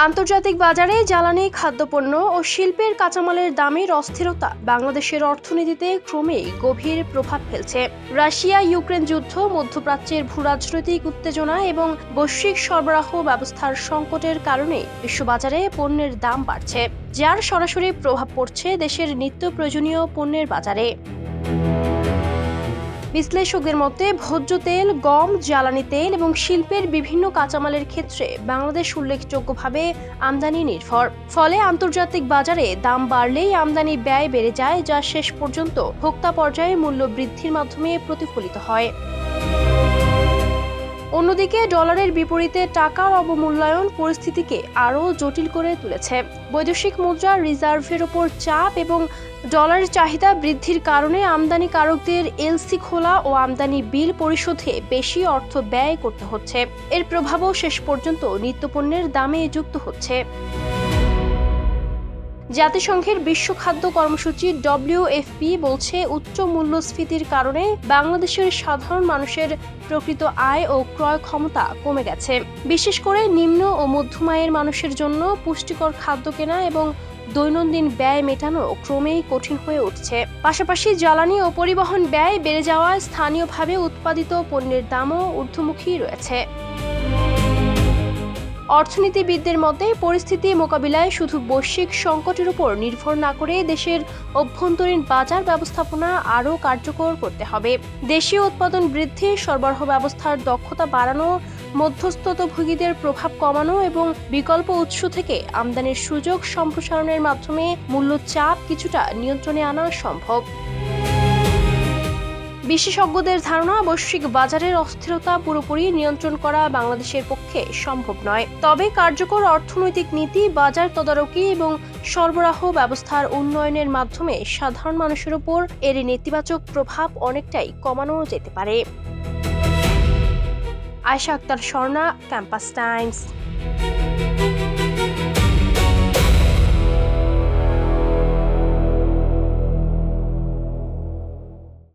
আন্তর্জাতিক বাজারে জ্বালানি, খাদ্যপণ্য ও শিল্পের কাঁচামালের দামের অস্থিরতা বাংলাদেশের অর্থনীতিতে ক্রমেই গভীর প্রভাব ফেলছে। রাশিয়া ইউক্রেন যুদ্ধ, মধ্যপ্রাচ্যের ভূরাজনৈতিক উত্তেজনা এবং বৈশ্বিক সরবরাহ ব্যবস্থার সংকটের কারণে বিশ্ববাজারে পণ্যের দাম বাড়ছে, যার সরাসরি প্রভাব পড়ছে দেশের নিত্য প্রয়োজনীয় পণ্যের বাজারে। বিশ্লেষকদের মতে ভোজ্য তেল, গম, জ্বালানি তেল এবং শিল্পের বিভিন্ন কাঁচামালের ক্ষেত্রে বাংলাদেশ উল্লেখযোগ্যভাবে আমদানি নির্ভর। ফলে আন্তর্জাতিক বাজারে দাম বাড়লেই আমদানি ব্যয় বেড়ে যায়, যা শেষ পর্যন্ত ভোক্তা পর্যায়ে মূল্য বৃদ্ধির মাধ্যমে প্রতিফলিত হয়। অন্যদিকে ডলারের বিপরীতে টাকার অবমূল্যায়ন পরিস্থিতিকে আরও জটিল করে তুলেছে। বৈদেশিক মুদ্রা রিজার্ভের ওপর চাপ এবং ডলারের চাহিদা বৃদ্ধির কারণে আমদানিকারকদের এলসি খোলা ও আমদানি বিল পরিশোধে বেশি অর্থ ব্যয় করতে হচ্ছে। এর প্রভাবও শেষ পর্যন্ত নিত্যপণ্যের দামে যুক্ত হচ্ছে। জাতিসংঘের বিশ্ব খাদ্য কর্মসূচি WFP বলছে, উচ্চ মূল্যস্ফীতির কারণে বাংলাদেশের সাধারণ মানুষের প্রকৃত আয় ও ক্রয় ক্ষমতা কমে গেছে। বিশেষ করে নিম্ন ও মধ্যম আয়ের মানুষের জন্য পুষ্টিকর খাদ্য কেনা এবং দৈনন্দিন ব্যয় মেটানো ক্রমেই কঠিন হয়ে উঠছে। পাশাপাশি জ্বালানি ও পরিবহন ব্যয় বেড়ে যাওয়ায় স্থানীয়ভাবে উৎপাদিত পণ্যের দামও ঊর্ধ্বমুখী রয়েছে। অর্থনীতিবিদদের মতে পরিস্থিতি মোকাবিলায় শুধু বৈশ্বিক সংকটের উপর নির্ভর না করে দেশের অভ্যন্তরীণ বাজার ব্যবস্থাপনা আরও কার্যকর করতে হবে। দেশীয় উৎপাদন বৃদ্ধি, সরবরাহ ব্যবস্থার দক্ষতা বাড়ানো, মধ্যস্থতাভোগীদের প্রভাব কমানো এবং বিকল্প উৎস থেকে আমদানির সুযোগ সম্প্রসারণের মাধ্যমে মূল্য চাপ কিছুটা নিয়ন্ত্রণে আনা সম্ভব। বিশেষজ্ঞদের ধারণা, বৈশ্বিক বাজারের অস্থিরতা পুরোপুরি নিয়ন্ত্রণ করা বাংলাদেশের পক্ষে সম্ভব নয়। তবে কার্যকর অর্থনৈতিক নীতি, বাজার তদারকি এবং সরবরাহ ব্যবস্থার উন্নয়নের মাধ্যমে সাধারণ মানুষের উপর এর নেতিবাচক প্রভাব অনেকটাই কমানো যেতে পারে। Ayesha Akhtar Swarna, Campus Times.